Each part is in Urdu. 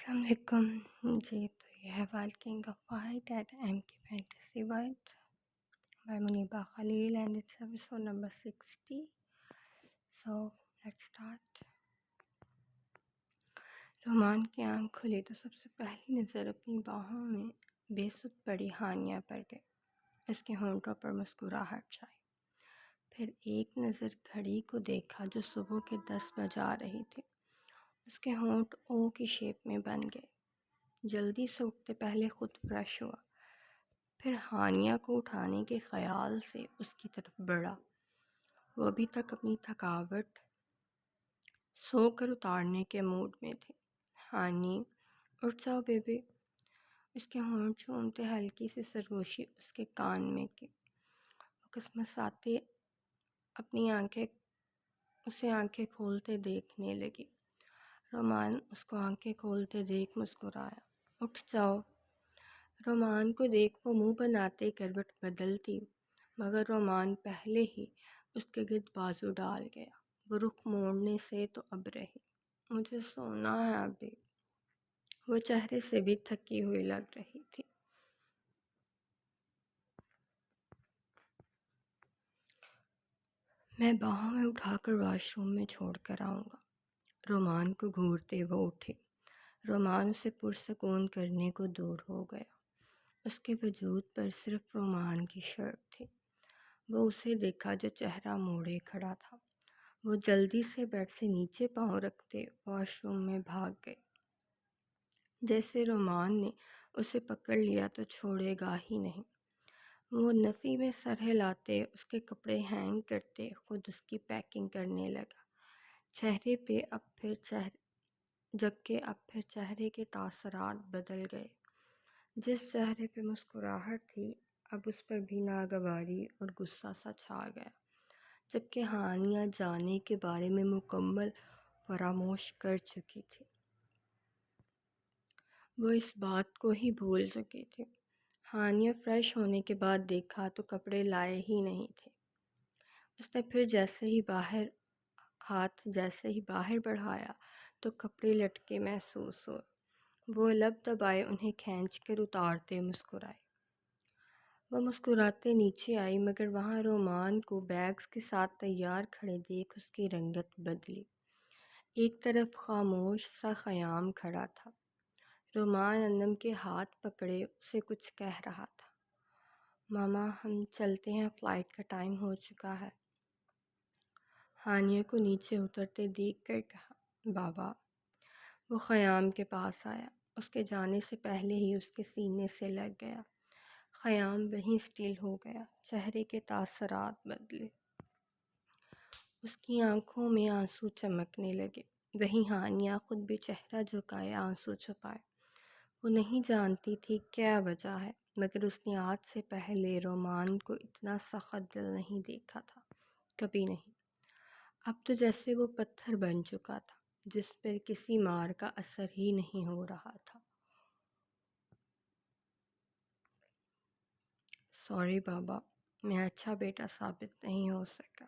السلام علیکم جی. تو یہ ہے wild king of white eight M کی fantasy white by Muniba Khalil and it's episode number 60. So let start. Romaan کی آنکھ کھلی تو سب سے پہلی نظر اپنی باہوں میں بے سود پڑی ہانیہ پر گئی. اس کے ہونٹوں پر مسکراہٹ چھائی. پھر ایک نظر گھڑی کو دیکھا جو صبح کے 10 بجا رہی تھی. اس کے ہونٹ او کی شیپ میں بن گئے. جلدی سے اٹھتے پہلے خود فریش ہوا. پھر ہانیہ کو اٹھانے کے خیال سے اس کی طرف بڑھا. وہ ابھی تک اپنی تھکاوٹ سو کر اتارنے کے موڈ میں تھی. ہانی اٹھ جاؤ بیبی. اس کے ہونٹ چومتے ہلکی سی سرگوشی اس کے کان میں کی. وہ کسمساتے اپنی اسے آنکھیں کھولتے دیکھنے لگی. رومان اس کو آنکھیں کھولتے دیکھ مسکرایا. اٹھ جاؤ. رومان کو دیکھ وہ منہ بناتے کروٹ بدلتی مگر رومان پہلے ہی اس کے گرد بازو ڈال گیا. وہ رخ موڑنے سے تو اب رہی. مجھے سونا ہے ابھی. وہ چہرے سے بھی تھکی ہوئی لگ رہی تھی. میں باہوں میں اٹھا کر واش روم میں چھوڑ کر آؤں گا. رومان کو گھورتے وہ اٹھی. رومان اسے پرسکون کرنے کو دور ہو گیا. اس کے وجود پر صرف رومان کی شرٹ تھی. وہ اسے دیکھا جو چہرہ موڑے کھڑا تھا. وہ جلدی سے بیڈ سے نیچے پاؤں رکھتے واش روم میں بھاگ گئے. جیسے رومان نے اسے پکڑ لیا تو چھوڑے گا ہی نہیں. وہ نفی میں سر ہلاتے اس کے کپڑے ہینگ کرتے خود اس کی پیکنگ کرنے لگا. جبکہ اب پھر چہرے کے تاثرات بدل گئے. جس چہرے پہ مسکراہٹ تھی اب اس پر بھی ناگواری اور غصہ سا چھا گیا. جبکہ ہانیہ جانے کے بارے میں مکمل فراموش کر چکی تھی. وہ اس بات کو ہی بھول چکی تھی. ہانیہ فریش ہونے کے بعد دیکھا تو کپڑے لائے ہی نہیں تھے. اس نے پھر جیسے ہی باہر بڑھایا تو کپڑے لٹکے محسوس ہوئے. وہ لب دبائے انہیں کھینچ کر اتارتے مسکرائی. وہ مسکراتے نیچے آئی مگر وہاں رومان کو بیگز کے ساتھ تیار کھڑے دیکھ اس کی رنگت بدلی. ایک طرف خاموش سا خیام کھڑا تھا. رومان انم کے ہاتھ پکڑے اسے کچھ کہہ رہا تھا. ماما ہم چلتے ہیں, فلائٹ کا ٹائم ہو چکا ہے. ہانیہ کو نیچے اترتے دیکھ کر کہا. بابا. وہ خیام کے پاس آیا. اس کے جانے سے پہلے ہی اس کے سینے سے لگ گیا. خیام وہیں اسٹل ہو گیا. چہرے کے تاثرات بدلے. اس کی آنکھوں میں آنسو چمکنے لگے. وہیں ہانیہ خود بھی چہرہ جھکائے آنسو چھپائے. وہ نہیں جانتی تھی کیا وجہ ہے مگر اس نے آج سے پہلے رومان کو اتنا سخت دل نہیں دیکھا تھا. کبھی نہیں. اب تو جیسے وہ پتھر بن چکا تھا جس پر کسی مار کا اثر ہی نہیں ہو رہا تھا. سوری بابا, میں اچھا بیٹا ثابت نہیں ہو سکا.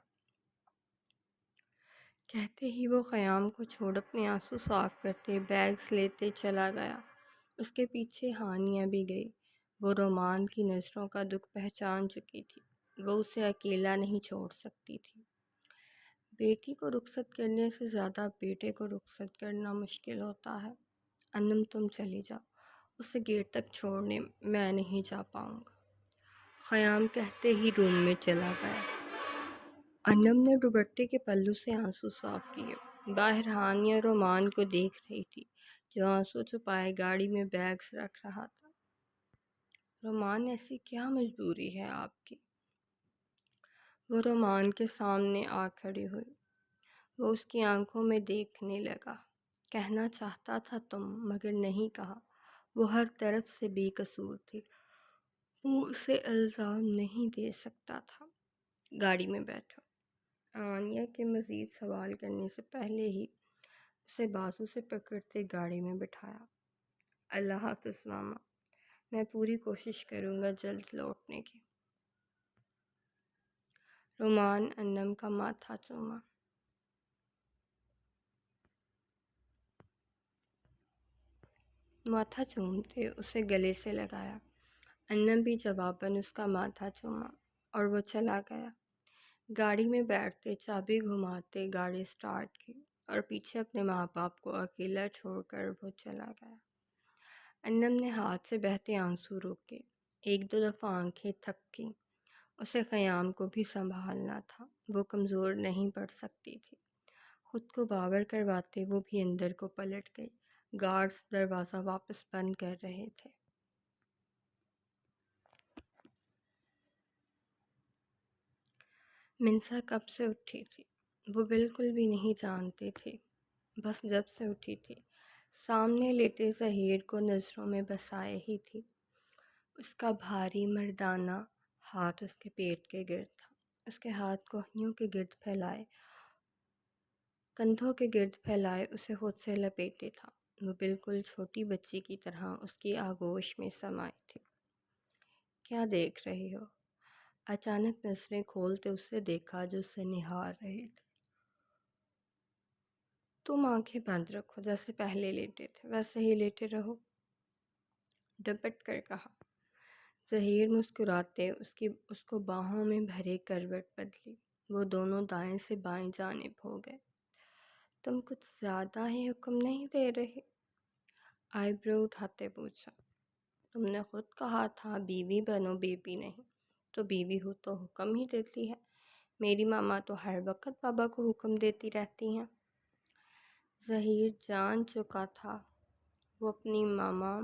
کہتے ہی وہ خیام کو چھوڑ اپنے آنسو صاف کرتے بیگز لیتے چلا گیا. اس کے پیچھے ہانیہ بھی گئی. وہ رومان کی نظروں کا دکھ پہچان چکی تھی. وہ اسے اکیلا نہیں چھوڑ سکتی تھی. بیٹی کو رخصت کرنے سے زیادہ بیٹے کو رخصت کرنا مشکل ہوتا ہے. انم تم چلی جاؤ. اسے گیٹ تک چھوڑنے میں نہیں جا پاؤں گا. خیام کہتے ہی روم میں چلا گیا. انم نے دوپٹے کے پلو سے آنسو صاف کیے. باہر ہانیہ رومان کو دیکھ رہی تھی جو آنسو چھپائے گاڑی میں بیگز رکھ رہا تھا. رومان ایسی کیا مجبوری ہے آپ کی؟ وہ رومان کے سامنے آ کھڑی ہوئی. وہ اس کی آنکھوں میں دیکھنے لگا. کہنا چاہتا تھا تم مگر نہیں کہا. وہ ہر طرف سے بے قصور تھی. وہ اسے الزام نہیں دے سکتا تھا. گاڑی میں بیٹھو. ہانیہ کے مزید سوال کرنے سے پہلے ہی اسے بازو سے پکڑتے گاڑی میں بٹھایا. اللہ حافظ ماما. میں پوری کوشش کروں گا جلد لوٹنے کی. رومان انم کا ماتھا چوما. ماتھا چومتے اسے گلے سے لگایا۔ انم بھی جواباً اس کا ماتھا چوما اور وہ چلا گیا۔ گاڑی میں بیٹھتے چابی گھماتے گاڑی سٹارٹ کی اور پیچھے اپنے ماں باپ کو اکیلا چھوڑ کر وہ چلا گیا۔ انم نے ہاتھ سے بہتے آنسو روکے۔ ایک دو دفعہ آنکھیں تھک گئیں۔ اسے قیام کو بھی سنبھالنا تھا۔ وہ کمزور نہیں پڑ سکتی تھی۔ خود کو باور کرواتے وہ بھی اندر کو پلٹ گئی۔ گارڈز دروازہ واپس بند کر رہے تھے۔ منسا کب سے اٹھی تھی وہ بالکل بھی نہیں جانتی تھی، بس جب سے اٹھی تھی سامنے لیٹے ظہیر کو نظروں میں بسائے ہی تھی۔ اس کا بھاری مردانہ ہاتھ اس کے پیٹ کے گرد تھا۔ اس کے ہاتھ کوہنیوں کے گرد پھیلائے، کندھوں کے گرد پھیلائے اسے خود سے لپیٹے تھا۔ وہ بالکل چھوٹی بچی کی طرح اس کی آغوش میں سمائی تھی۔ کیا دیکھ رہی ہو؟ اچانک نظریں کھولتے اسے دیکھا جو اسے نہار رہی تھی۔ تم آنکھیں بند رکھو، جیسے پہلے لیٹے تھے ویسے ہی لیٹے رہو، ڈپٹ کر کہا۔ ظہیر مسکراتے اس کو باہوں میں بھرے کروٹ بدلی۔ وہ دونوں دائیں سے بائیں جانب ہو گئے۔ تم کچھ زیادہ ہی حکم نہیں دے رہے؟ آئی برو اٹھاتے پوچھا۔ تم نے خود کہا تھا بیوی بنو، بیبی نہیں، تو بیوی ہو تو حکم ہی دیتی ہے۔ میری ماما تو ہر وقت بابا کو حکم دیتی رہتی ہیں۔ ظہیر جان چکا تھا وہ اپنی ماما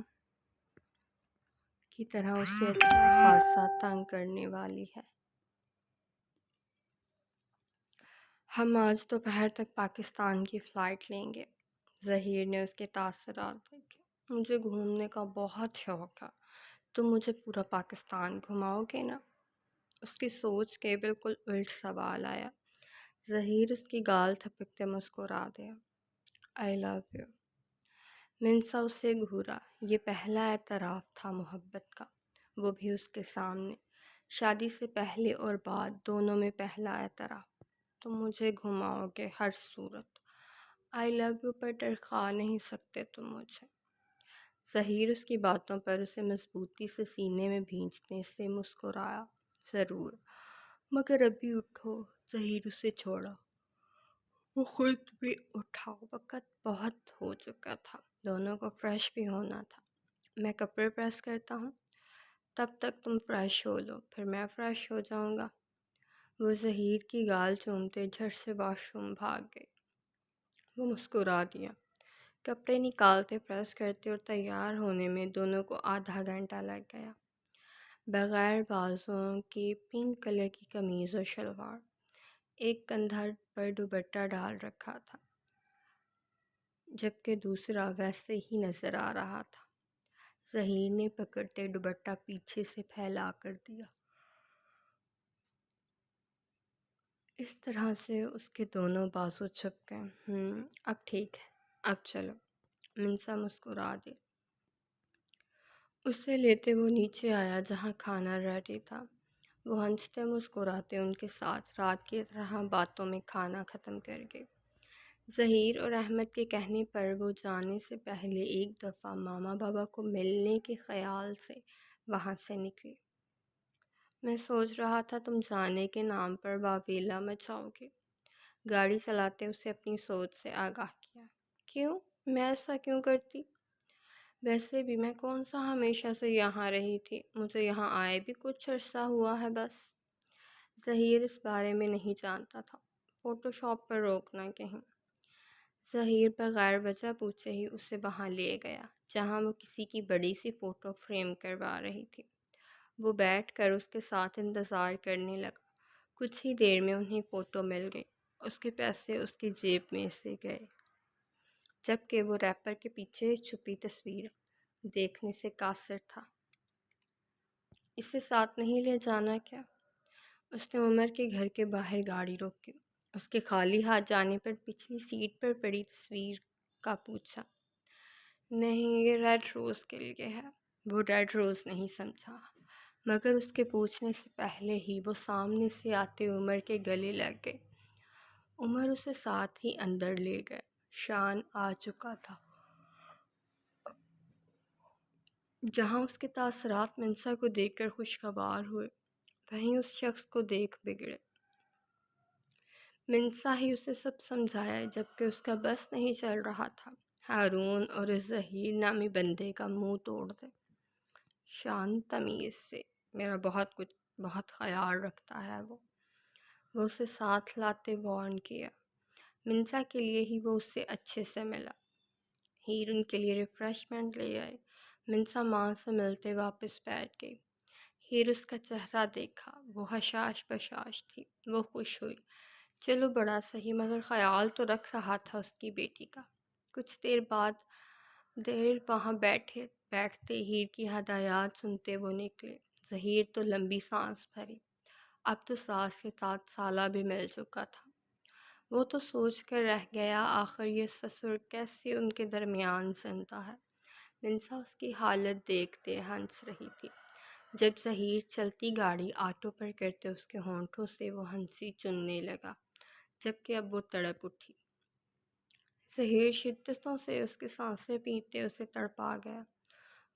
کی طرح اسے اچھا خاصا تنگ کرنے والی ہے۔ ہم آج دوپہر تک پاکستان کی فلائٹ لیں گے۔ ظہیر نے اس کے تاثرات دیکھے۔ مجھے گھومنے کا بہت شوق ہے، تم مجھے پورا پاکستان گھماؤ گے نا؟ اس کی سوچ کے بالکل الٹ سوال آیا۔ ظہیر اس کی گال تھپکتے مسکرا دیا۔ آئی لو یو۔ منسا اسے گھورا۔ یہ پہلا اعتراف تھا محبت کا، وہ بھی اس کے سامنے، شادی سے پہلے اور بعد دونوں میں پہلا اعتراف۔ تم مجھے گھماؤ گے ہر صورت۔ آئی لو یو پر ٹرکا نہیں سکتے تم مجھے۔ ظہیر اس کی باتوں پر اسے مضبوطی سے سینے میں بھینچنے سے مسکرایا۔ ضرور، مگر ابھی اٹھو۔ ظہیر اسے چھوڑا۔ وہ خود بھی اٹھا۔ وقت بہت ہو چکا تھا، دونوں کو فریش بھی ہونا تھا۔ میں کپڑے پریس کرتا ہوں، تب تک تم فریش ہو لو، پھر میں فریش ہو جاؤں گا۔ وہ ظہیر کی گال چومتے جھٹ سے واش روم بھاگ گئی۔ وہ مسکرا دیا۔ کپڑے نکالتے، پریس کرتے اور تیار ہونے میں دونوں کو آدھا گھنٹہ لگ گیا۔ بغیر بازوں کی پنک کلر کی قمیض اور شلوار، ایک کندھا پر دوپٹہ ڈال رکھا تھا جبکہ دوسرا ویسے ہی نظر آ رہا تھا۔ ظہیر نے پکڑتے دوپٹہ پیچھے سے پھیلا کر دیا۔ اس طرح سے اس کے دونوں بازو چھپ گئے۔ اب ٹھیک ہے، اب چلو۔ منسا مسکرا دی۔ اسے لیتے وہ نیچے آیا جہاں کھانا ریڈی تھا۔ وہ ہنستے مسکراتے ان کے ساتھ رات کی طرح باتوں میں کھانا ختم کر گئی۔ ظہیر اور احمد کے کہنے پر وہ جانے سے پہلے ایک دفعہ ماما بابا کو ملنے کے خیال سے وہاں سے نکلی۔ میں سوچ رہا تھا تم جانے کے نام پر واویلا مچاؤ گے۔ گاڑی چلاتے اسے اپنی سوچ سے آگاہ کیا۔ کیوں؟ میں ایسا کیوں کرتی؟ ویسے بھی میں کون سا ہمیشہ سے یہاں رہی تھی، مجھے یہاں آئے بھی کچھ عرصہ ہوا ہے بس۔ ظہیر اس بارے میں نہیں جانتا تھا۔ فوٹو شاپ پر روکنا کہیں۔ ظہیر بغیر وجہ پوچھے ہی اسے وہاں لے گیا جہاں وہ کسی کی بڑی سی فوٹو فریم کروا رہی تھی۔ وہ بیٹھ کر اس کے ساتھ انتظار کرنے لگا۔ کچھ ہی دیر میں انہیں فوٹو مل گئی۔ اس کے پیسے اس کی جیب میں سے گئے، جبکہ وہ ریپر کے پیچھے چھپی تصویر دیکھنے سے قاصر تھا۔ اسے ساتھ نہیں لے جانا کیا؟ اس نے عمر کے گھر کے باہر گاڑی روکی۔ اس کے خالی ہاتھ جانے پر پچھلی سیٹ پر پڑی تصویر کا پوچھا۔ نہیں، یہ ریڈ روز کے لیے ہے۔ وہ ریڈ روز نہیں سمجھا، مگر اس کے پوچھنے سے پہلے ہی وہ سامنے سے آتے عمر کے گلے لگ گئے۔ عمر اسے ساتھ ہی اندر لے گئے۔ شان آ چکا تھا۔ جہاں اس کے تاثرات منسا کو دیکھ کر خوشگوار ہوئے، وہیں اس شخص کو دیکھ بگڑے۔ منسا ہی اسے سب سمجھایا جبکہ اس کا بس نہیں چل رہا تھا ہارون اور اس ظہیر نامی بندے کا منہ توڑ دے۔ شانت تمیز سے، میرا بہت خیال رکھتا ہے وہ اسے ساتھ لاتے وارن کیا۔ منسا کے لیے ہی وہ اس سے اچھے سے ملا۔ ہیرون کے لیے ریفریشمنٹ لے آئے۔ منسا ماں سے ملتے واپس بیٹھ گئی۔ ہیر اس کا چہرہ دیکھا، وہ حشاش بشاش تھی۔ وہ خوش ہوئی، چلو بڑا صحیح، مگر خیال تو رکھ رہا تھا اس کی بیٹی کا۔ کچھ دیر وہاں بیٹھتے ہیر کی ہدایات سنتے وہ نکلے۔ ظہیر تو لمبی سانس بھری، اب تو ساس کے ساتھ سالہ بھی مل چکا تھا۔ وہ تو سوچ کر رہ گیا آخر یہ سسر کیسے ان کے درمیان زندہ ہے۔ منسا اس کی حالت دیکھتے ہنس رہی تھی۔ جب ظہیر چلتی گاڑی آٹو پر کرتے اس کے ہونٹوں سے وہ ہنسی چننے لگا، جبکہ اب وہ تڑپ اٹھی۔ ظہیر شدتوں سے اس کی سانسیں پیٹتے اسے تڑپا گیا۔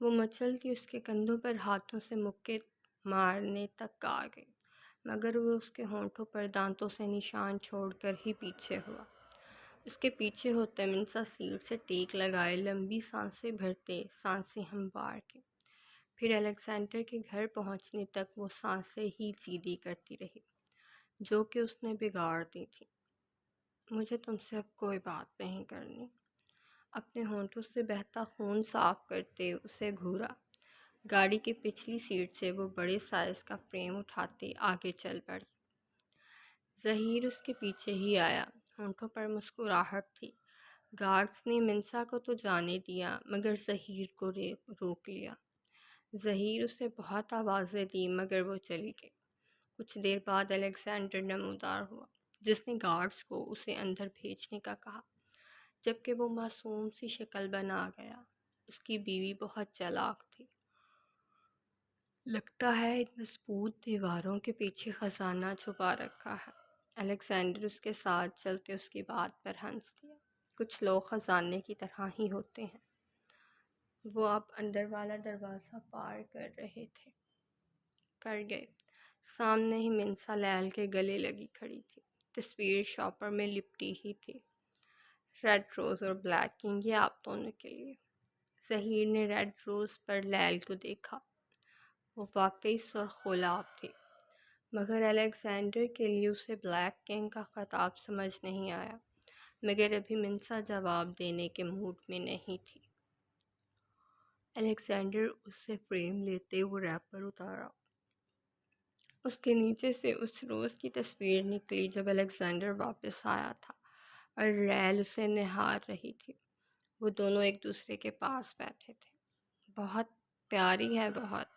وہ مچلتی اس کے کندھوں پر ہاتھوں سے مکے مارنے تک آ گئی، مگر وہ اس کے ہونٹوں پر دانتوں سے نشان چھوڑ کر ہی پیچھے ہوا۔ اس کے پیچھے ہوتے منسا سیٹ سے ٹیک لگائے لمبی سانسیں بھرتے سانسیں ہموار کی۔ پھر الیگزینڈر کے گھر پہنچنے تک وہ سانسیں ہی سیدھی کرتی رہی جو کہ اس نے بگاڑ دی تھی۔ مجھے تم سے اب کوئی بات نہیں کرنی۔ اپنے ہونٹوں سے بہتا خون صاف کرتے اسے گھورا۔ گاڑی کی پچھلی سیٹ سے وہ بڑے سائز کا فریم اٹھاتے آگے چل پڑی۔ ظہیر اس کے پیچھے ہی آیا، ہونٹوں پر مسکراہٹ تھی۔ گارڈز نے منسا کو تو جانے دیا مگر ظہیر کو روک لیا۔ ظہیر اسے بہت آوازیں دی مگر وہ چلی گئی۔ کچھ دیر بعد الیگزینڈر نمودار ہوا، جس نے گارڈز کو اسے اندر بھیجنے کا کہا، جبکہ وہ معصوم سی شکل بنا گیا۔ اس کی بیوی بہت چالاک تھی۔ لگتا ہے ان مضبوط دیواروں کے پیچھے خزانہ چھپا رکھا ہے۔ الیگزینڈر اس کے ساتھ چلتے اس کی بات پر ہنس دیا۔ کچھ لوگ خزانے کی طرح ہی ہوتے ہیں۔ وہ اب اندر والا دروازہ پار کر گئے۔ سامنے ہی منسا لیل کے گلے لگی کھڑی تھی۔ تصویر شاپر میں لپٹی ہی تھی۔ ریڈ روز اور بلیک کنگ، یہ آپ دونوں کے لیے۔ ظہیر نے ریڈ روز پر لیل کو دیکھا، وہ واقعی سرخ گلاب تھی، مگر الیگزینڈر کے لیے اسے بلیک کنگ کا خطاب سمجھ نہیں آیا، مگر ابھی منسا جواب دینے کے موڈ میں نہیں تھی۔ الیگزینڈر اس سے فریم لیتے وہ ریپر اتارا۔ اس کے نیچے سے اس روز کی تصویر نکلی جب الیگزینڈر واپس آیا تھا اور لیل اسے نہار رہی تھی۔ وہ دونوں ایک دوسرے کے پاس بیٹھے تھے۔ بہت پیاری ہے، بہت۔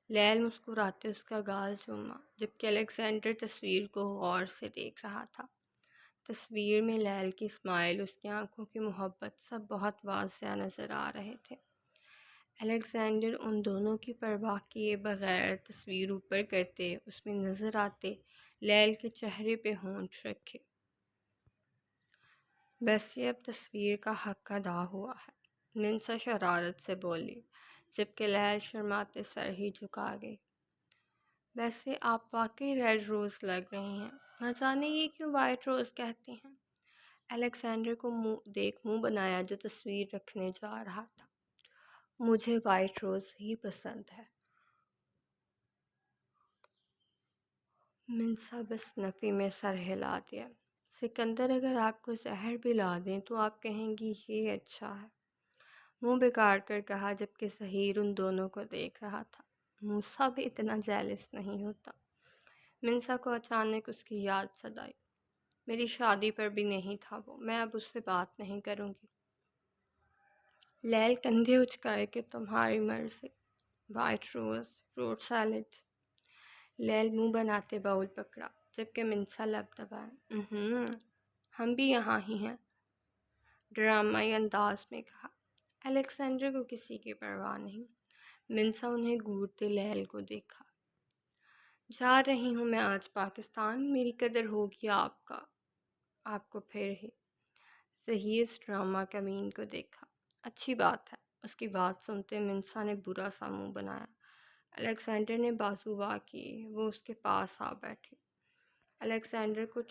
لیل مسکراتے اس کا گال چوما، جبکہ الیگزینڈر تصویر کو غور سے دیکھ رہا تھا۔ تصویر میں لیل کی اسمائل، اس کی آنکھوں کی محبت، سب بہت واضح نظر آ رہے تھے۔ الیگزینڈر ان دونوں کی پرواہ کیے بغیر تصویر اوپر کرتے اس میں نظر آتے لیل کے چہرے پہ ہونٹ رکھے۔ ویسے اب تصویر کا حق ادا ہوا ہے، منسا شرارت سے بولی، جبکہ لیل شرماتے سر ہی جھکا گئی۔ ویسے آپ واقعی ریڈ روز لگ رہی ہیں، نہ جانے یہ کیوں وائٹ روز کہتے ہیں۔ الیگزینڈر کو منہ بنایا جو تصویر رکھنے جا رہا تھا۔ مجھے وائٹ روز ہی پسند ہے۔ منسا بس نفی میں سر ہلا دیا۔ سکندر اگر آپ کو زہر پلا دیں تو آپ کہیں گی یہ اچھا ہے، منہ بگاڑ کر کہا، جبکہ ظہیر ان دونوں کو دیکھ رہا تھا۔ موسیٰ بھی اتنا جیلس نہیں ہوتا۔ منسا کو اچانک اس کی یاد سدائی۔ میری شادی پر بھی نہیں تھا وہ، میں اب اس سے بات نہیں کروں گی۔ لیل کندھے اچکائے کہ تمہاری مرضی۔ White rose, fruit salad. لیل منہ بناتے باؤل پکڑا، جبکہ منسا لب دبائے۔ ہم بھی یہاں ہی ہیں، ڈرامائی انداز میں کہا۔ الیگزینڈر کو کسی کی پرواہ نہیں۔ منسا انہیں گھورتے لیل کو دیکھا۔ جا رہی ہوں میں آج پاکستان، میری قدر ہوگی آپ کو پھر ہی۔ ظہیر اس ڈرامہ کمین کو دیکھا۔ اچھی بات ہے، اس کی بات سنتے منسا نے برا سا منہ بنایا۔ الیگزینڈر نے بازو وا کیے، وہ اس کے پاس آ بیٹھے۔ الیگزینڈر کو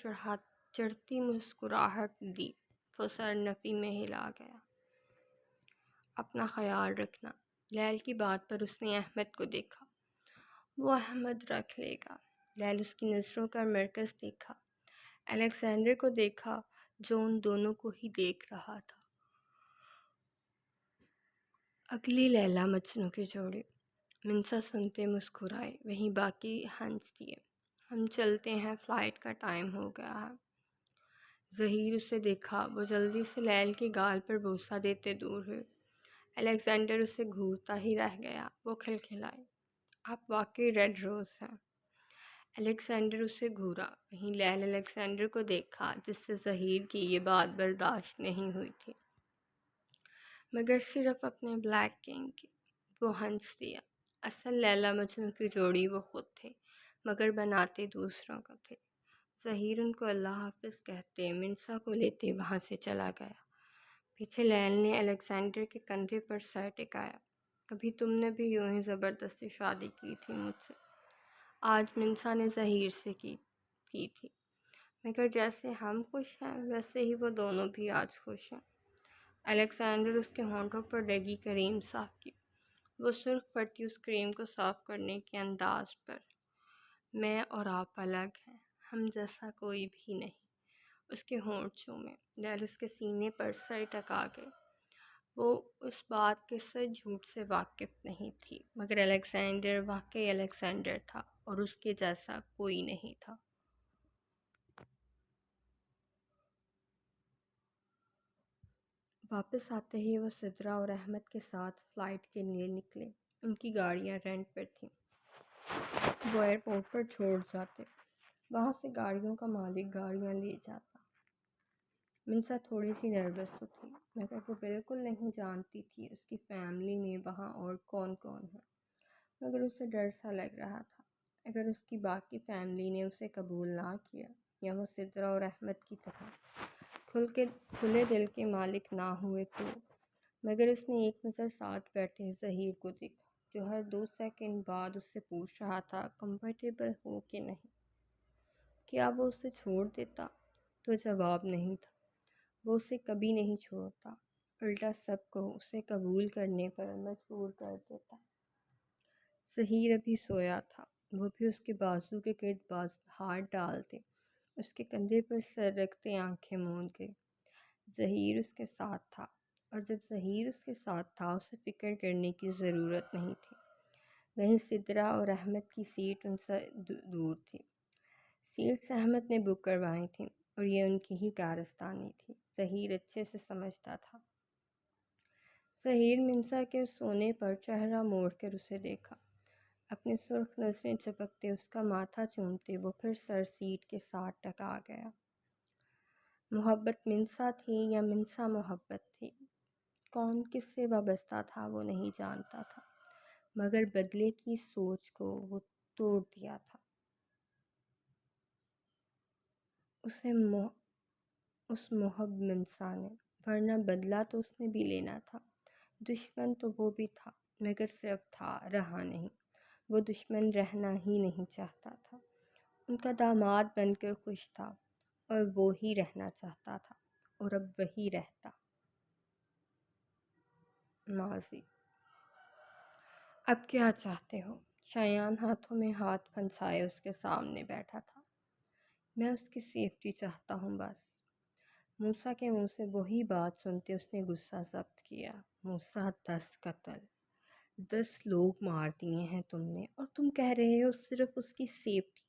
چڑھتی مسکراہٹ دی، وہ سر نفی میں ہلا گیا۔ اپنا خیال رکھنا۔ لیل کی بات پر اس نے احمد کو دیکھا۔ وہ احمد رکھ لے گا۔ لیل اس کی نظروں کا مرکز دیکھا۔ الیگزینڈر کو دیکھا جو ان دونوں کو ہی دیکھ رہا تھا۔ اگلی لیلا مجنوں کی جوڑی۔ منسا سنتے مسکرائی، وہیں باقی ہنس دیے۔ ہم چلتے ہیں، فلائٹ کا ٹائم ہو گیا ہے۔ ظہیر اسے دیکھا، وہ جلدی سے لیل کے گال پر بوسہ دیتے دور ہوئے۔ الیگزینڈر اسے گھورتا ہی رہ گیا۔ وہ کھلکھلائے، آپ واقعی ریڈ روز ہیں۔ الیگزینڈر اسے گھورا، وہیں لیل الیگزینڈر کو دیکھا جس سے ظہیر کی یہ بات برداشت نہیں ہوئی تھی، مگر صرف اپنے بلیک کنگ کی۔ وہ ہنس دیا۔ اصل لیلا مجنوں کی جوڑی وہ خود تھے، مگر بناتے دوسروں کو تھے۔ ظہیر ان کو اللہ حافظ کہتے منسا کو لیتے وہاں سے چلا گیا۔ پیچھے لیل نے الیگزینڈر کے کندھے پر سر ٹکایا۔ کبھی تم نے بھی یوں ہی زبردستی شادی کی تھی مجھ سے؟ آج منسا نے ظہیر سے کی تھی، مگر جیسے ہم خوش ہیں ویسے ہی وہ دونوں بھی آج خوش ہیں۔ الیگزینڈر اس کے ہونٹوں پر لگی کریم صاف کی، وہ سرخ پٹی اس کریم کو صاف کرنے کے انداز پر۔ میں اور آپ الگ ہیں، ہم جیسا کوئی بھی نہیں۔ اس کے ہونٹ چومے۔ لیل اس کے سینے پر سر ٹکا گئی۔ وہ اس بات کے سچ جھوٹ سے واقف نہیں تھی، مگر الیگزینڈر واقعی الیگزینڈر تھا اور اس کے جیسا کوئی نہیں تھا۔ واپس آتے ہی وہ سدرا اور احمد کے ساتھ فلائٹ کے لیے نکلے۔ ان کی گاڑیاں رینٹ پر تھیں، وہ ایئرپورٹ پر چھوڑ جاتے، وہاں سے گاڑیوں کا مالک گاڑیاں لے جاتا۔ منسا تھوڑی سی نروس تو تھی، مگر وہ بالکل نہیں جانتی تھی اس کی فیملی میں وہاں اور کون کون ہے، مگر اسے ڈر سا لگ رہا تھا اگر اس کی باقی فیملی نے اسے قبول نہ کیا یا وہ سدرا اور احمد کی طرح کھلے دل کے مالک نہ ہوئے تو۔ مگر اس نے ایک نظر ساتھ بیٹھے ظہیر کو دیکھا جو ہر 2 سیکنڈ بعد اس سے پوچھ رہا تھا کمفرٹیبل ہو کہ نہیں۔ کیا وہ اسے چھوڑ دیتا؟ تو جواب نہیں تھا۔ وہ اسے کبھی نہیں چھوڑتا، الٹا سب کو اسے قبول کرنے پر مجبور کر دیتا۔ ظہیر ابھی سویا تھا، وہ بھی اس کے بازو کے گرد ہاتھ ڈالتے، اس کے کندھے پر سر رکھتے آنکھیں موند گئی۔ ظہیر اس کے ساتھ تھا، اور جب ظہیر اس کے ساتھ تھا اسے فکر کرنے کی ضرورت نہیں تھی۔ وہیں سدرا اور احمد کی سیٹ ان سے دور تھی۔ سیٹس احمد نے بک کروائی تھیں اور یہ ان کی ہی کارستانی تھی، ظہیر اچھے سے سمجھتا تھا۔ ظہیر منسا کے سونے پر چہرہ موڑ کر اسے دیکھا، اپنی سرخ نظریں چپکتے اس کا ماتھا چومتے وہ پھر سر سیٹ کے ساتھ ٹکا گیا۔ محبت منسا تھی یا منسا محبت تھی، کون کس سے وابستہ تھا وہ نہیں جانتا تھا، مگر بدلے کی سوچ کو وہ توڑ دیا تھا۔ اس محب منسا نے، ورنہ بدلہ تو اس نے بھی لینا تھا۔ دشمن تو وہ بھی تھا، مگر صرف تھا، رہا نہیں۔ وہ دشمن رہنا ہی نہیں چاہتا تھا، ان کا داماد بن کر خوش تھا، اور وہ ہی رہنا چاہتا تھا، اور اب وہی رہتا۔ ماضی۔ اب کیا چاہتے ہو؟ شایان ہاتھوں میں ہاتھ پھنسائے اس کے سامنے بیٹھا تھا۔ میں اس کی سیفٹی چاہتا ہوں بس۔ موسیٰ کے منہ سے وہی بات سنتے اس نے غصہ ضبط کیا۔ موسیٰ، 10 قتل، 10 لوگ مار دیے ہیں تم نے، اور تم کہہ رہے ہو صرف اس کی سیفٹی؟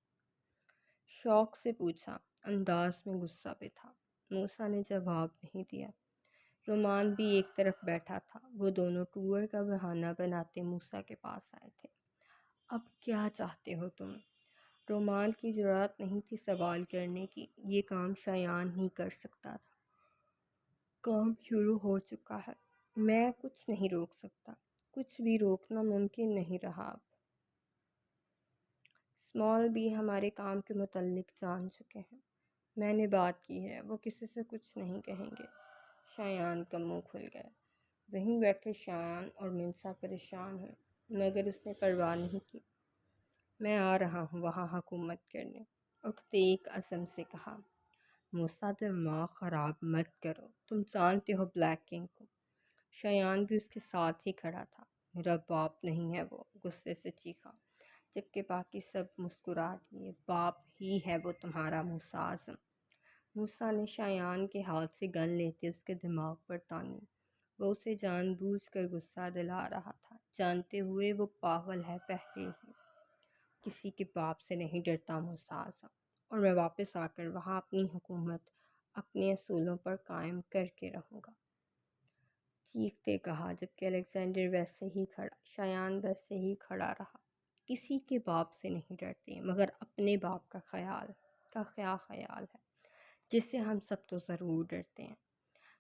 شوق سے پوچھا، انداز میں غصہ بھی تھا۔ موسیٰ نے جواب نہیں دیا۔ رومان بھی ایک طرف بیٹھا تھا، وہ دونوں ٹور کا بہانہ بناتے موسیٰ کے پاس آئے تھے۔ اب کیا چاہتے ہو تم؟ رومان کی جرأت نہیں تھی سوال کرنے کی، یہ کام شایان ہی کر سکتا تھا۔ کام شروع ہو چکا ہے، میں کچھ نہیں روک سکتا، کچھ بھی روکنا ممکن نہیں رہا اب۔ اسمال بھی ہمارے کام کے متعلق جان چکے ہیں، میں نے بات کی ہے، وہ کسی سے کچھ نہیں کہیں گے۔ شایان کا منہ کھل گیا۔ وہیں بیٹھے شایان اور منسا پریشان ہوئے، مگر اس نے پرواہ نہیں کی۔ میں آ رہا ہوں وہاں حکومت کرنے، اٹھتے ایک عزم سے کہا۔ موسیٰ دماغ خراب مت کرو، تم جانتے ہو بلیک کنگ کو۔ شایان بھی اس کے ساتھ ہی کھڑا تھا۔ میرا باپ نہیں ہے وہ، غصے سے چیخا، جبکہ باقی سب مسکرا دیے۔ باپ ہی ہے وہ تمہارا موسیٰ اعظم۔ موسیٰ نے شایان کے ہاتھ سے گن لیتے اس کے دماغ پر تانی۔ وہ اسے جان بوجھ کر غصہ دلا رہا تھا، جانتے ہوئے وہ پاگل ہے پہلے ہی۔ کسی کے باپ سے نہیں ڈرتا موسیٰ اعظم، اور میں واپس آ کر وہاں اپنی حکومت اپنے اصولوں پر قائم کر کے رہوں گا، چیختے کہا، جبکہ الیگزینڈر ویسے ہی کھڑا، شایان ویسے ہی کھڑا رہا۔ کسی کے باپ سے نہیں ڈرتے، مگر اپنے باپ کا کیا خیال ہے، جس سے ہم سب تو ضرور ڈرتے ہیں۔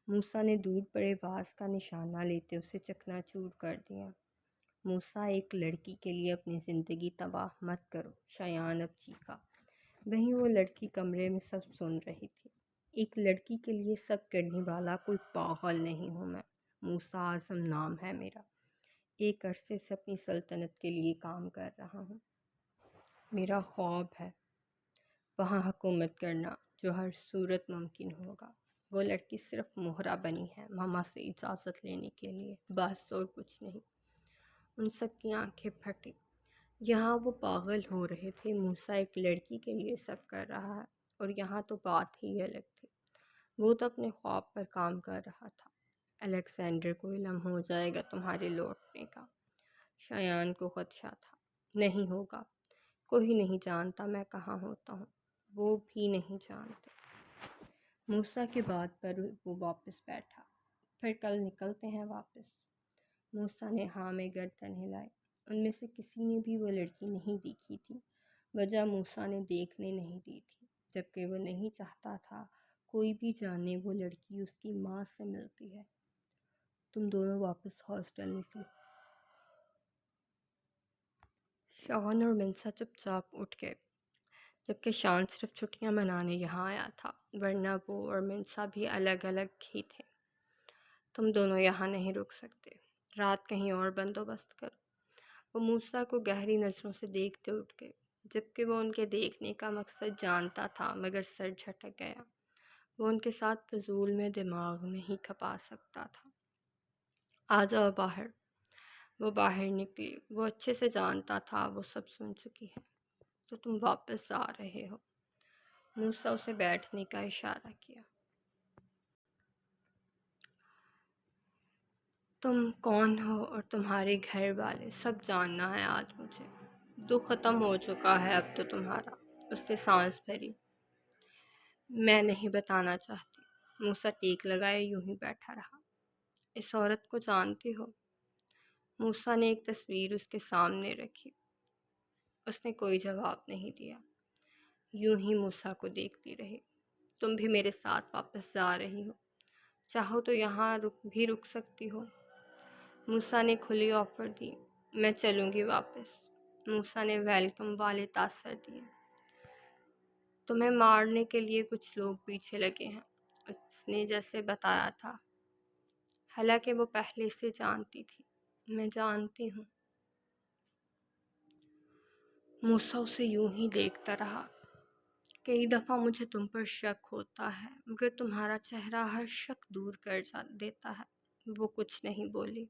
موسیٰ نے دور پڑے واز کا نشانہ لیتے اسے چکنا چور کر دیا۔ موسیٰ، ایک لڑکی کے لیے اپنی زندگی تباہ مت کرو، شایان اب چیخا۔ وہیں وہ لڑکی کمرے میں سب سن رہی تھی۔ ایک لڑکی کے لیے سب کرنے والا کوئی پاگل نہیں ہوں میں، موسیٰ اعظم نام ہے میرا۔ ایک عرصے سے اپنی سلطنت کے لیے کام کر رہا ہوں۔ میرا خواب ہے وہاں حکومت کرنا، جو ہر صورت ممکن ہوگا۔ وہ لڑکی صرف مہرہ بنی ہے ماما سے اجازت لینے کے لیے، بس اور کچھ نہیں۔ ان سب کی آنکھیں پھٹی۔ یہاں وہ پاگل ہو رہے تھے، موسیٰ ایک لڑکی کے لیے سب کر رہا ہے، اور یہاں تو بات ہی الگ تھی۔ وہ تو اپنے خواب پر کام کر رہا تھا۔ الیگزینڈر کو علم ہو جائے گا تمہارے لوٹنے کا، شایان کو خدشہ تھا۔ نہیں ہوگا، کوئی نہیں جانتا میں کہاں ہوتا ہوں، وہ بھی نہیں جانتے۔ موسیٰ کی بات پر وہ واپس بیٹھا۔ پھر کل نکلتے ہیں واپس؟ موسیٰ نے ہاں میں گردن ہلائی۔ ان میں سے کسی نے بھی وہ لڑکی نہیں دیکھی تھی، وجہ موسیٰ نے دیکھنے نہیں دی تھی، جبکہ وہ نہیں چاہتا تھا کوئی بھی جانے وہ لڑکی اس کی ماں سے ملتی ہے۔ تم دونوں واپس ہاسٹل نکلو۔ شان اور منسا چپ چاپ اٹھ گئے، جبکہ شان صرف چھٹیاں منانے یہاں آیا تھا، ورنہ وہ اور منسا بھی الگ الگ ہی تھے۔ تم دونوں یہاں نہیں رک سکتے، رات کہیں اور بندوبست کرو۔ وہ موسیٰ کو گہری نظروں سے دیکھتے اٹھ گئے، جبکہ وہ ان کے دیکھنے کا مقصد جانتا تھا، مگر سر جھٹک گیا۔ وہ ان کے ساتھ فضول میں دماغ نہیں کھپا سکتا تھا۔ آ جاؤ باہر۔ وہ باہر نکلی۔ وہ اچھے سے جانتا تھا وہ سب سن چکی ہے۔ تو تم واپس آ رہے ہو؟ موسیٰ اسے بیٹھنے کا اشارہ کیا۔ تم کون ہو اور تمہارے گھر والے، سب جاننا ہے آج مجھے۔ دکھ ختم ہو چکا ہے اب تو تمہارا، اس نے سانس بھری۔ میں نہیں بتانا چاہتی۔ موسیٰ ٹیک لگائے یوں ہی بیٹھا رہا۔ اس عورت کو جانتی ہو؟ موسیٰ نے ایک تصویر اس کے سامنے رکھی۔ اس نے کوئی جواب نہیں دیا، یوں ہی موسیٰ کو دیکھتی رہی۔ تم بھی میرے ساتھ واپس جا رہی ہو؟ چاہو تو یہاں رک سکتی ہو۔ موسیٰ نے کھلی آفر دی۔ میں چلوں گی واپس۔ موسیٰ نے ویلکم والے تاثر دیے۔ تمہیں مارنے کے لیے کچھ لوگ پیچھے لگے ہیں، اس نے جیسے بتایا تھا، حالانکہ وہ پہلے سے جانتی تھی۔ میں جانتی ہوں۔ موسیٰ اسے یوں ہی دیکھتا رہا۔ کئی دفعہ مجھے تم پر شک ہوتا ہے، مگر تمہارا چہرہ ہر شک دور کر دیتا ہے۔ وہ کچھ نہیں بولی۔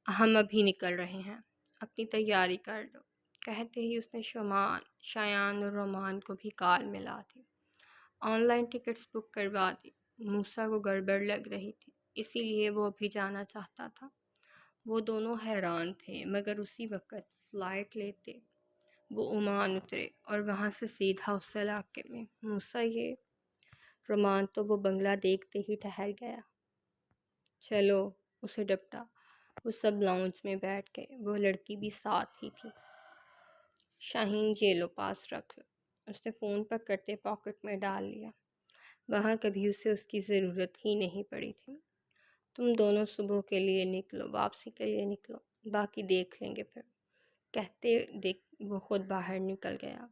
ہم ابھی نکل رہے ہیں، اپنی تیاری کر لو۔ کہتے ہی اس نے شایان اور رومان کو بھی کال ملا دی۔ آن لائن ٹکٹس بک کروا دی۔ موسیٰ کو گڑبڑ لگ رہی تھی، اسی لیے وہ ابھی جانا چاہتا تھا۔ وہ دونوں حیران تھے، مگر اسی وقت فلائٹ لیتے وہ عمان اترے اور وہاں سے سیدھا اس علاقے میں۔ موسیٰ یہ رومان تو وہ بنگلہ دیکھتے ہی ٹھہر گیا۔ چلو، اسے ڈپٹا۔ وہ سب لاؤنج میں بیٹھ گئے، وہ لڑکی بھی ساتھ ہی تھی۔ شاہین، یہ لو، پاس رکھ لو۔ اس نے فون پکڑتے پاکٹ میں ڈال لیا۔ وہاں کبھی اسے اس کی ضرورت ہی نہیں پڑی تھی۔ تم دونوں صبح کے لیے نکلو، واپسی کے لیے نکلو، باقی دیکھ لیں گے پھر۔ کہتے وہ خود باہر نکل گیا،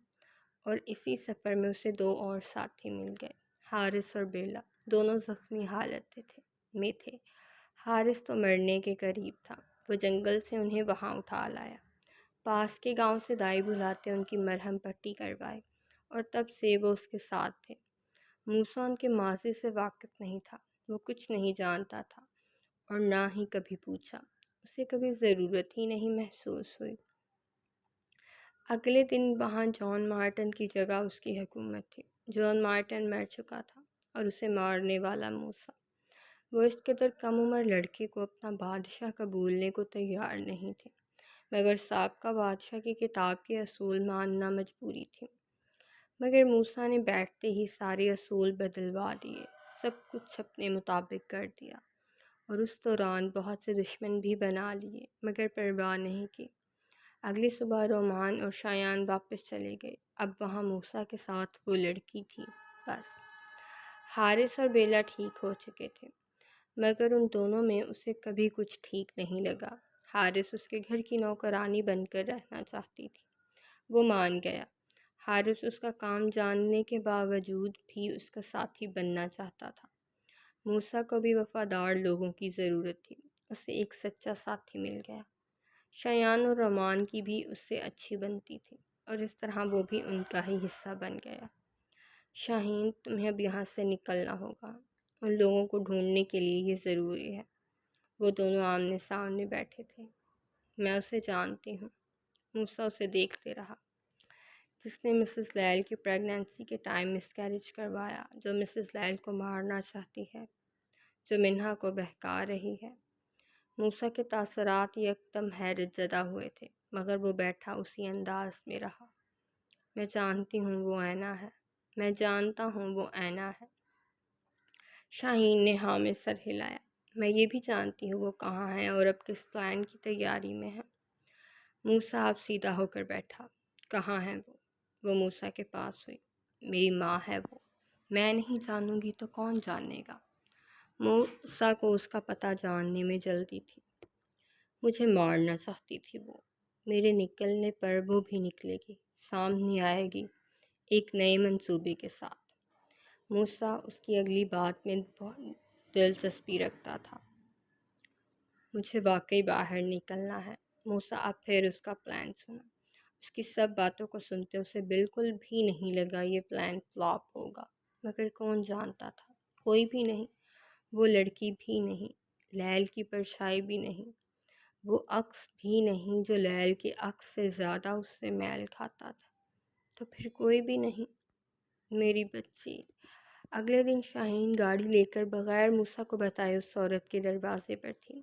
اور اسی سفر میں اسے 2 اور ساتھی مل گئے، حارث اور بیلا۔ دونوں زخمی حالت میں تھے۔ حارث تو مرنے کے قریب تھا۔ وہ جنگل سے انہیں وہاں اٹھا لایا، پاس کے گاؤں سے دائی بلاتے ان کی مرہم پٹی کروائے، اور تب سے وہ اس کے ساتھ تھے۔ موسیٰ ان کے ماضی سے واقف نہیں تھا، وہ کچھ نہیں جانتا تھا اور نہ ہی کبھی پوچھا، اسے کبھی ضرورت ہی نہیں محسوس ہوئی۔ اگلے دن وہاں جان مارٹن کی جگہ اس کی حکومت تھی۔ جان مارٹن مر چکا تھا اور اسے مارنے والا موسیٰ۔ وہ اس قدر کم عمر لڑکے کو اپنا بادشاہ قبولنے کو تیار نہیں تھے، مگر سابقہ بادشاہ کی کتاب کے اصول ماننا مجبوری تھی۔ مگر موسیٰ نے بیٹھتے ہی سارے اصول بدلوا دیے، سب کچھ اپنے مطابق کر دیا، اور اس دوران بہت سے دشمن بھی بنا لیے، مگر پرواہ نہیں کی۔ اگلی صبح رومان اور شایان واپس چلے گئے۔ اب وہاں موسیٰ کے ساتھ وہ لڑکی تھی، بس۔ حارث اور بیلا ٹھیک ہو چکے تھے، مگر ان دونوں میں اسے کبھی کچھ ٹھیک نہیں لگا۔ حارث اس کے گھر کی نوکرانی بن کر رہنا چاہتی تھی، وہ مان گیا۔ حارث اس کا کام جاننے کے باوجود بھی اس کا ساتھی بننا چاہتا تھا۔ موسیٰ کو بھی وفادار لوگوں کی ضرورت تھی، اسے ایک سچا ساتھی مل گیا۔ شایان اور رومان کی بھی اس سے اچھی بنتی تھی، اور اس طرح وہ بھی ان کا ہی حصہ بن گیا۔ شاہین، تمہیں اب یہاں سے نکلنا ہوگا، ان لوگوں کو ڈھونڈنے کے لیے یہ ضروری ہے۔ وہ دونوں آمنے سامنے بیٹھے تھے۔ میں اسے جانتی ہوں، موسیٰ اسے دیکھتے رہا، جس نے مسز لیل کی پریگنینسی کے ٹائم مس کیریج کروایا، جو مسز لیل کو مارنا چاہتی ہے، جو منہا کو بہکا رہی ہے۔ موسیٰ کے تاثرات یکدم حیرت زدہ ہوئے تھے، مگر وہ بیٹھا اسی انداز میں رہا۔ میں جانتی ہوں وہ اینا ہے، میں جانتا ہوں وہ اینا ہے۔ شاہین نے ہاں میں سر ہلایا۔ میں یہ بھی جانتی ہوں وہ کہاں ہے اور اب کس پلان کی تیاری میں ہے۔ موسیٰ اب سیدھا ہو کر بیٹھا۔ کہاں ہے وہ موسیٰ کے پاس ہوئی۔ میری ماں ہے وہ، میں نہیں جانوں گی تو کون جانے گا؟ موسیٰ کو اس کا پتہ جاننے میں جلدی تھی۔ مجھے مارنا چاہتی تھی وہ، میرے نکلنے پر وہ بھی نکلے گی، سامنے آئے گی ایک نئے منصوبے کے ساتھ۔ موسیٰ اس کی اگلی بات میں بہت دلچسپی رکھتا تھا۔ مجھے واقعی باہر نکلنا ہے۔ موسیٰ اب پھر اس کا پلان سنا۔ اس کی سب باتوں کو سنتے اسے بالکل بھی نہیں لگا یہ پلان فلاپ ہوگا، مگر کون جانتا تھا؟ کوئی بھی نہیں، وہ لڑکی بھی نہیں، لیل کی پرچھائی بھی نہیں، وہ عکس بھی نہیں جو لیل کے عکس سے زیادہ اس سے میل کھاتا تھا، تو پھر کوئی بھی نہیں۔ میری بچی۔ اگلے دن شاہین گاڑی لے کر بغیر موسیٰ کو بتائے اس عورت کے دروازے پر تھی،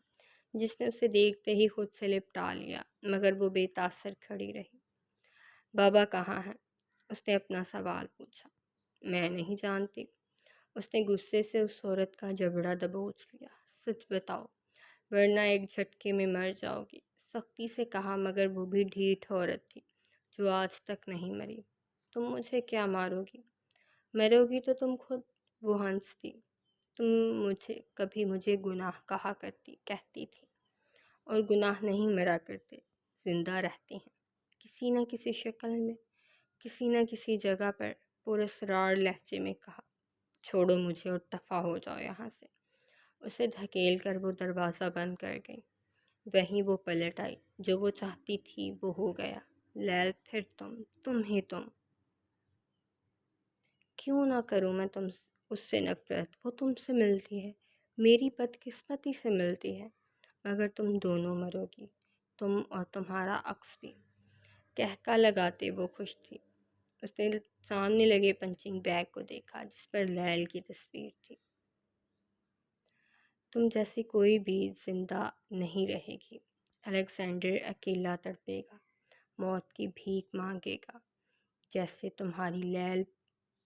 جس نے اسے دیکھتے ہی خود سے لپٹا لیا، مگر وہ بے تاثر کھڑی رہی۔ بابا کہاں ہیں؟ اس نے اپنا سوال پوچھا۔ میں نہیں جانتی۔ اس نے غصے سے اس عورت کا جبڑا دبوچ لیا۔ سچ بتاؤ، ورنہ ایک جھٹکے میں مر جاؤ گی، سختی سے کہا، مگر وہ بھی ڈھیٹ عورت تھی جو آج تک نہیں مری۔ تم مجھے کیا مارو گی؟ مرو گی تو تم خود۔ وہ ہنستی۔ تم کبھی مجھے گناہ کہتی تھی، اور گناہ نہیں مرا کرتے، زندہ رہتے ہیں کسی نہ کسی شکل میں، کسی نہ کسی جگہ پر۔ پراسرار لہجے میں کہا۔ چھوڑو مجھے اور دفع ہو جاؤ یہاں سے۔ اسے دھکیل کر وہ دروازہ بند کر گئی۔ وہیں وہ پلٹ آئی۔ جو وہ چاہتی تھی وہ ہو گیا۔ لیل، پھر تم ہی تم۔ کیوں نہ کروں میں اس سے نفرت؟ وہ تم سے ملتی ہے، میری بدقسمتی سے ملتی ہے، مگر تم دونوں مرو گی، تم اور تمہارا عکس بھی۔ کہکا لگاتے وہ خوش تھی۔ اس نے سامنے لگے پنچنگ بیگ کو دیکھا جس پر لیل کی تصویر تھی۔ تم جیسی کوئی بھی زندہ نہیں رہے گی۔ الیگزینڈر اکیلا تڑپے گا، موت کی بھیک مانگے گا، جیسے تمہاری لیل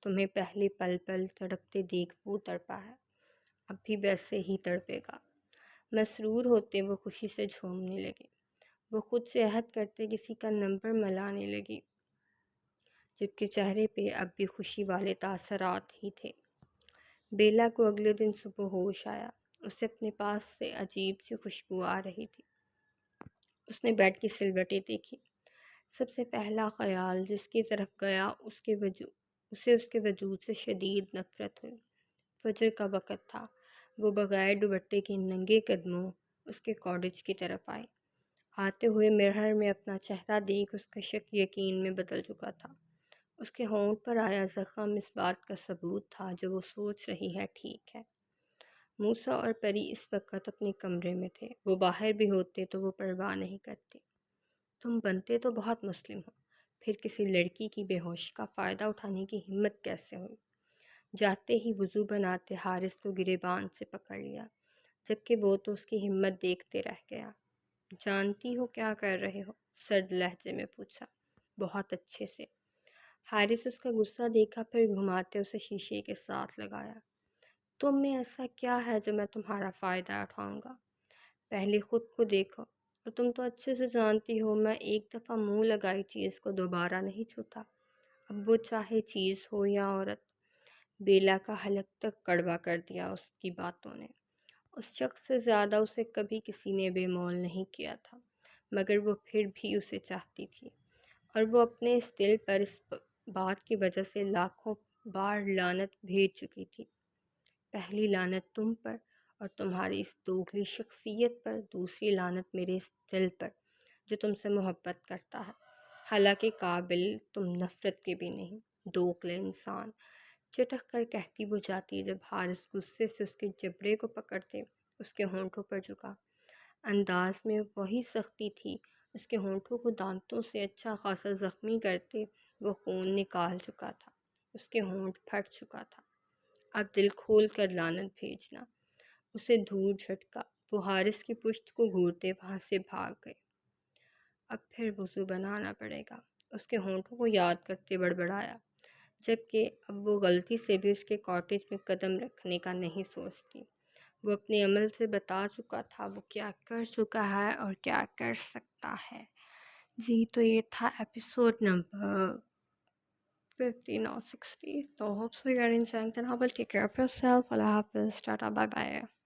تمہیں پہلے پل پل تڑپتے دیکھ وہ تڑپا ہے، اب بھی ویسے ہی تڑپے گا۔ مسرور ہوتے وہ خوشی سے جھومنے لگے۔ وہ خود سے عہد کرتے کسی کا نمبر ملانے لگی، جبکہ چہرے پہ اب بھی خوشی والے تاثرات ہی تھے۔ بیلا کو اگلے دن صبح ہوش آیا۔ اسے اپنے پاس سے عجیب سی خوشبو آ رہی تھی۔ اس نے بیڈ کی سلوٹیں دیکھی۔ سب سے پہلا خیال جس کی طرف گیا اسے اس کے وجود سے شدید نفرت ہوئی۔ فجر کا وقت تھا، وہ بغیر دوپٹے کے ننگے قدموں اس کے کاٹیج کی طرف آئی۔ آتے ہوئے مرر میں اپنا چہرہ دیکھ اس کا شک یقین میں بدل چکا تھا۔ اس کے ہونٹ پر آیا زخم اس بات کا ثبوت تھا جو وہ سوچ رہی ہے ٹھیک ہے۔ موسیٰ اور پری اس وقت اپنے کمرے میں تھے۔ وہ باہر بھی ہوتے تو وہ پرواہ نہیں کرتے۔ تم بنتے تو بہت مسلم ہو، پھر کسی لڑکی کی بے ہوشی کا فائدہ اٹھانے کی ہمت کیسے ہوئی؟ جاتے ہی وضو بناتے حارث کو گریبان سے پکڑ لیا، جبکہ وہ تو اس کی ہمت دیکھتے رہ گیا۔ جانتی ہو کیا کر رہے ہو؟ سرد لہجے میں پوچھا۔ بہت اچھے سے۔ حارث اس کا غصہ دیکھا، پھر گھماتے اسے شیشے کے ساتھ لگایا۔ تم میں ایسا کیا ہے جو میں تمہارا فائدہ اٹھاؤں گا؟ پہلے خود کو دیکھو، اور تم تو اچھے سے جانتی ہو میں ایک دفعہ منہ لگائی چیز کو دوبارہ نہیں چھوتا، اب وہ چاہے چیز ہو یا عورت۔ بیلا کا حلق تک کڑوا کر دیا اس کی باتوں نے۔ اس شخص سے زیادہ اسے کبھی کسی نے بے مول نہیں کیا تھا، مگر وہ پھر بھی اسے چاہتی تھی، اور وہ اپنے اس دل پر اس بات کی وجہ سے لاکھوں بار لعنت بھیج چکی تھی۔ پہلی لعنت تم پر اور تمہاری اس دوگلی شخصیت پر، دوسری لعنت میرے اس دل پر جو تم سے محبت کرتا ہے، حالانکہ قابل تم نفرت کے بھی نہیں۔ دوغلے انسان، چٹک کر کہتی وہ جاتی جب حارث غصے سے اس کے جبڑے کو پکڑتے اس کے ہونٹوں پر جھکا۔ انداز میں وہی سختی تھی، اس کے ہونٹوں کو دانتوں سے اچھا خاصا زخمی کرتے وہ خون نکال چکا تھا، اس کے ہونٹ پھٹ چکا تھا۔ اب دل کھول کر لعنت بھیجنا۔ اسے دور جھٹکا، وہ حارث کی پشت کو گھورتے وہاں سے بھاگ گئے۔ اب پھر وضو بنانا پڑے گا، اس کے ہونٹوں کو یاد کرتے بڑبڑایا، جبکہ اب وہ غلطی سے بھی اس کے کاٹیج میں قدم رکھنے کا نہیں سوچتی۔ وہ اپنے عمل سے بتا چکا تھا وہ کیا کر چکا ہے اور کیا کر سکتا ہے۔ جی تو یہ تھا episode number 15 or 60. So hope so you are enjoying. Then I will take care of yourself. Allah Hafiz. Tata. Bye bye.